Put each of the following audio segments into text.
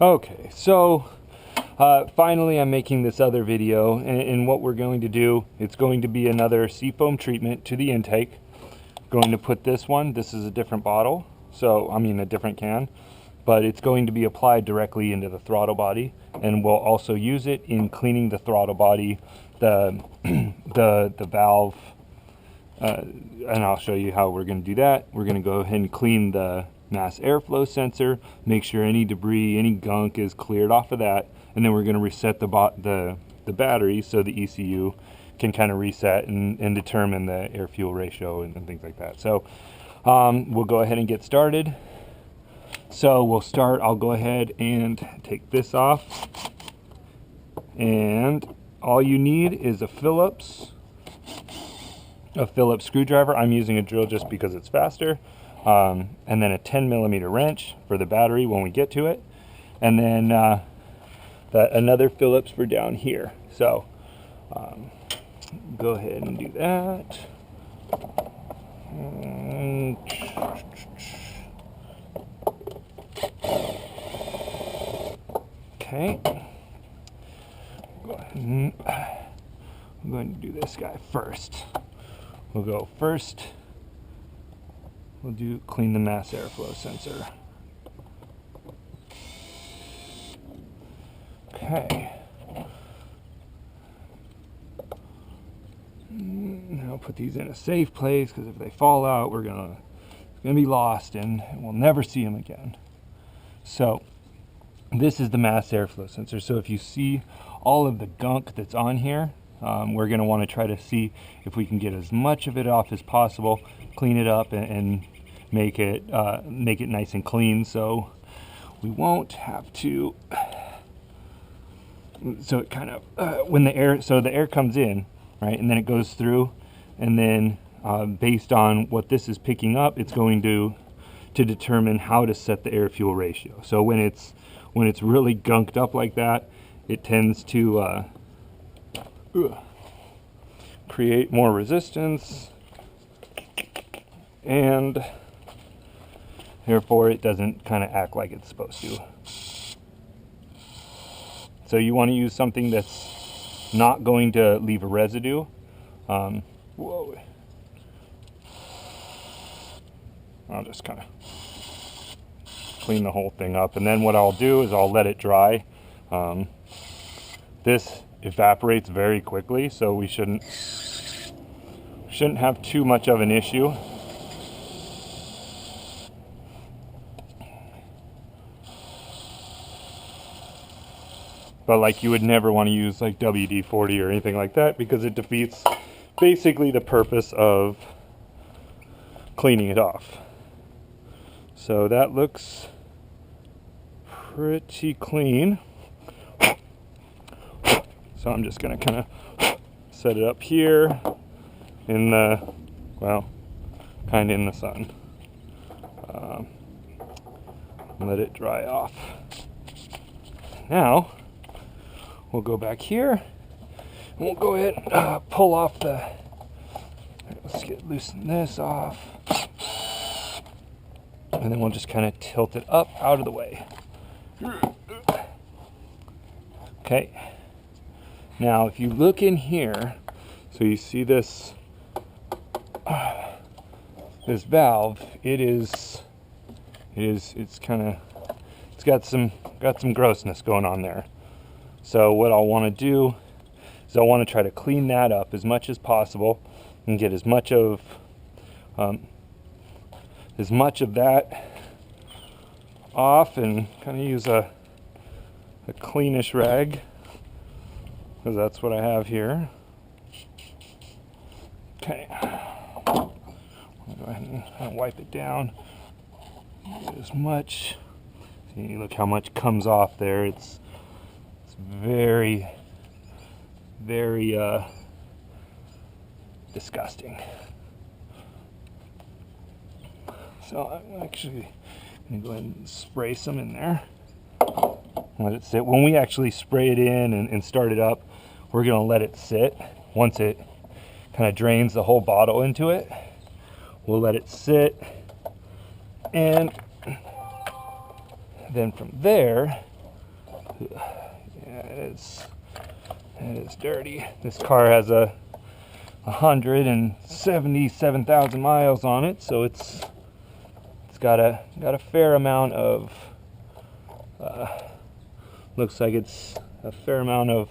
Okay, so finally I'm making this other video, and what we're going to do, it's going to be another SeaFoam treatment to the intake. Going to put this is a different bottle, so I mean a different can, but it's going to be applied directly into the throttle body, and we'll also use it in cleaning the throttle body, the valve, and I'll show you how we're going to do that. We're going to go ahead and clean the mass airflow sensor, make sure any debris, any gunk is cleared off of that, and then we're going to reset the battery so the ECU can kind of reset and determine the air fuel ratio and things like that. So we'll go ahead and get started. So we'll start, I'll go ahead and take this off, and all you need is a Phillips screwdriver. I'm using a drill just because it's faster. And then a 10mm wrench for the battery when we get to it, and then another Phillips for down here. So go ahead and do that. Okay. Go ahead and, I'm going to do this guy first. We'll go first. We'll clean the mass airflow sensor. Okay. Now put these in a safe place, because if they fall out, it's gonna be lost and we'll never see them again. So this is the mass airflow sensor. So if you see all of the gunk that's on here, we're going to want to try to see if we can get as much of it off as possible, clean it up, and make it nice and clean, so we won't have to. So it kind of when the air comes in, right, and then it goes through, and then based on what this is picking up, it's going to determine how to set the air fuel ratio. So when it's really gunked up like that, it tends to create more resistance, and therefore it doesn't kind of act like it's supposed to. So you want to use something that's not going to leave a residue. Whoa. I'll just kind of clean the whole thing up, and then what I'll do is I'll let it dry. This evaporates very quickly, so we shouldn't have too much of an issue. But like, you would never want to use like WD-40 or anything like that, because it defeats basically the purpose of cleaning it off. So that looks pretty clean. So I'm just going to kind of set it up here in the, well, kind of in the sun. Let it dry off. Now, we'll go back here, and we'll go ahead and pull off let's loosen this off. And then we'll just kind of tilt it up out of the way. Okay. Now, if you look in here, so you see this valve, it's got some grossness going on there. So what I'll want to do is I want to try to clean that up as much as possible and get as much of that off, and kind of use a cleanish rag, because that's what I have here. Okay, I'll go ahead and wipe it down. Get as much. See, look how much comes off there. It's very, very disgusting. So I'm actually going to go ahead and spray some in there. Let it sit. When we actually spray it in and start it up, we're going to let it sit. Once it kind of drains the whole bottle into it, we'll let it sit, and then from there Yeah, it is dirty. This car has a 177,000 miles on it, so it's got a fair amount of looks like it's a fair amount of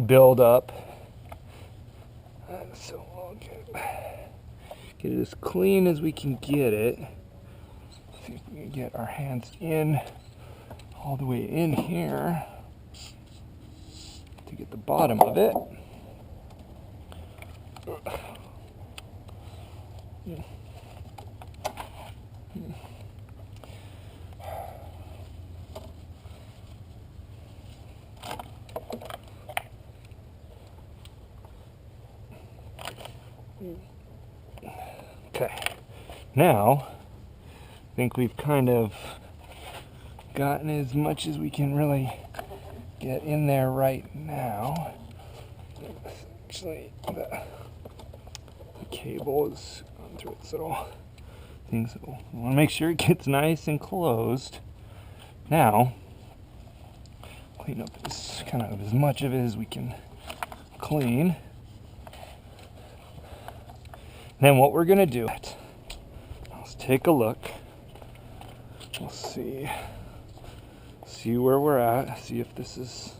build up. So we'll get it as clean as we can get it. See if we can get our hands in all the way in here to get the bottom of it. Okay, now I think we've kind of gotten as much as we can really get in there right now. Actually, the cable is going through its little things. So we want to make sure it gets nice and closed. Now, clean up kind of as much of it as we can clean. Then what we're going to do, let's take a look. We'll see where we're at, see if this is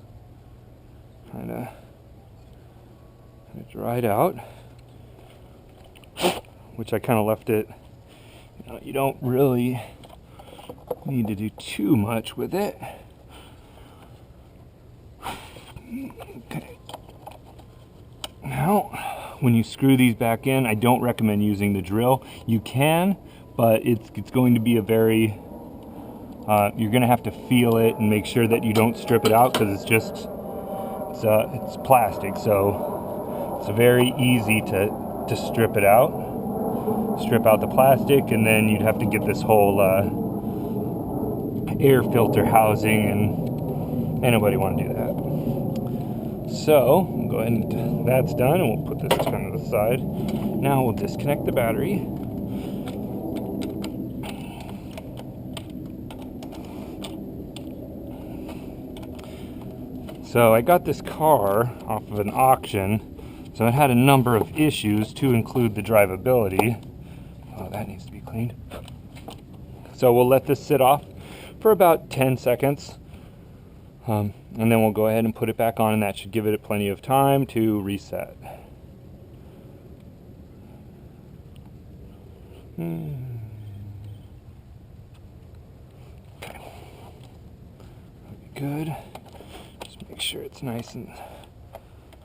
kind of dried out, which I kind of left it. You don't really need to do too much with it. Okay. Now, when you screw these back in, I don't recommend using the drill. You can, but it's going to be a very you're going to have to feel it and make sure that you don't strip it out, because it's plastic, so it's very easy to strip it out. Strip out the plastic, and then you'd have to get this whole air filter housing, and anybody want to do that. So we'll go ahead and that's done, and we'll put this kind of to the side. Now we'll disconnect the battery. So I got this car off of an auction, so it had a number of issues, to include the drivability. Oh, that needs to be cleaned. So we'll let this sit off for about 10 seconds. And then we'll go ahead and put it back on, and that should give it plenty of time to reset. Okay. Good. Just make sure it's nice and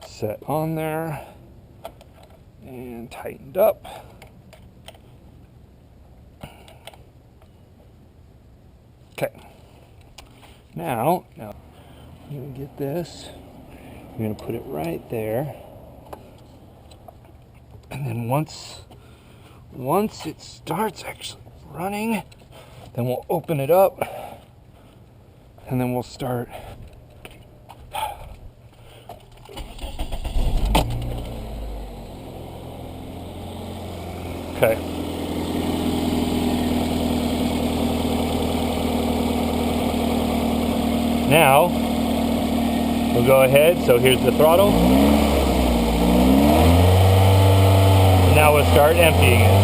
set on there and tightened up. Okay. Now I'm going to get this. I'm going to put it right there. And then once it starts actually running, then we'll open it up, and then we'll start. Okay. Now, we'll go ahead. So here's the throttle. Now we'll start emptying it.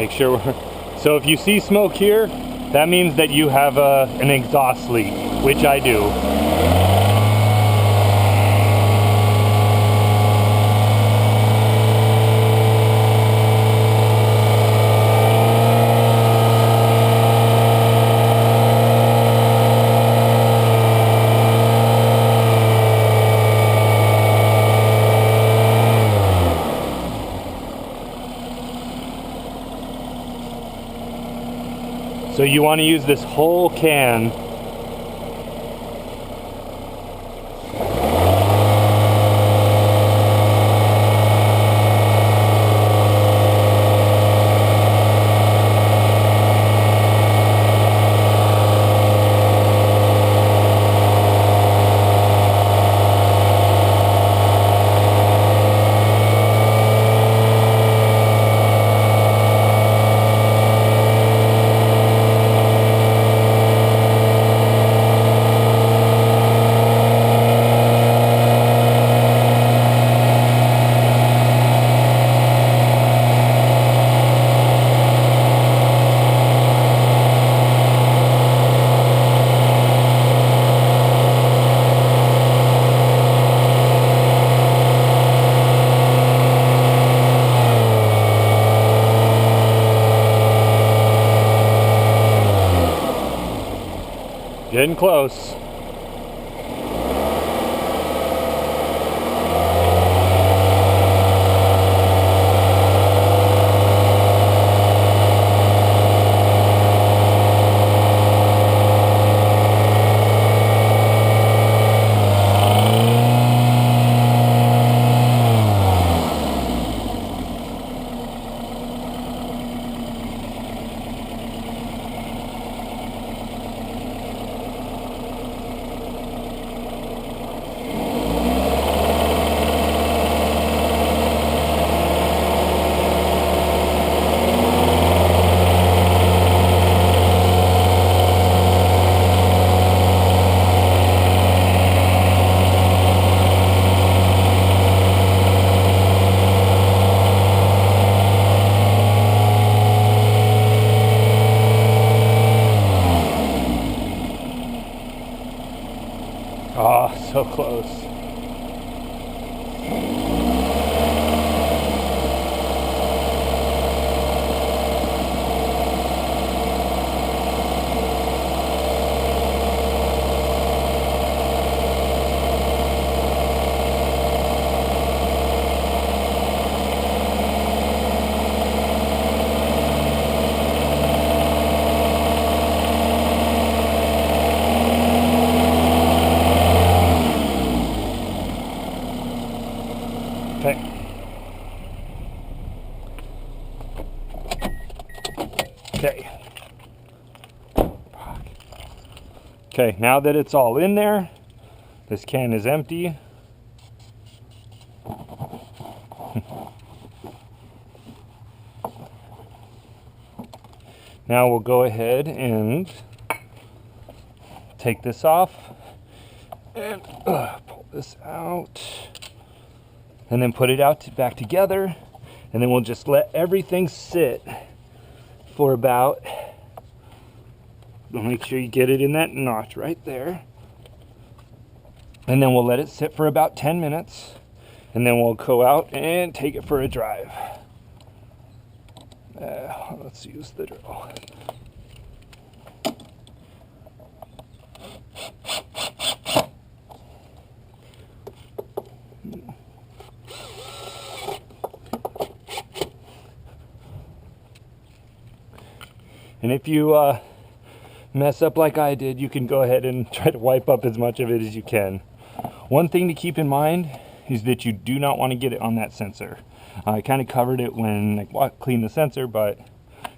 make sure so if you see smoke here, that means that you have an exhaust leak, which I do. So you want to use this whole can. Getting close. Oh, so close. Okay, now that it's all in there, this can is empty. Now we'll go ahead and take this off and pull this out and then put it out back together, and then we'll just let everything sit for about, make sure you get it in that notch right there, and then we'll let it sit for about 10 minutes, and then we'll go out and take it for a drive. Let's use the drill. And if you mess up like I did, you can go ahead and try to wipe up as much of it as you can. One thing to keep in mind is that you do not want to get it on that sensor. I kind of covered it when I cleaned the sensor, but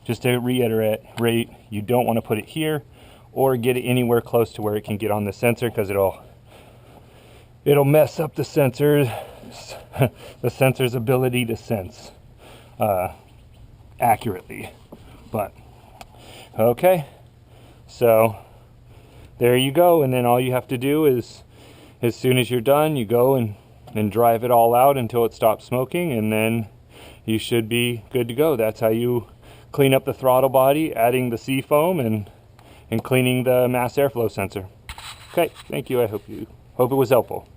just to reiterate, you don't want to put it here or get it anywhere close to where it can get on the sensor, because it'll mess up the sensor's ability to sense accurately. But okay, so there you go. And then all you have to do is, as soon as you're done, you go and drive it all out until it stops smoking, and then you should be good to go. That's how you clean up the throttle body, adding the SeaFoam and cleaning the mass airflow sensor. Okay, thank you. I hope it was helpful.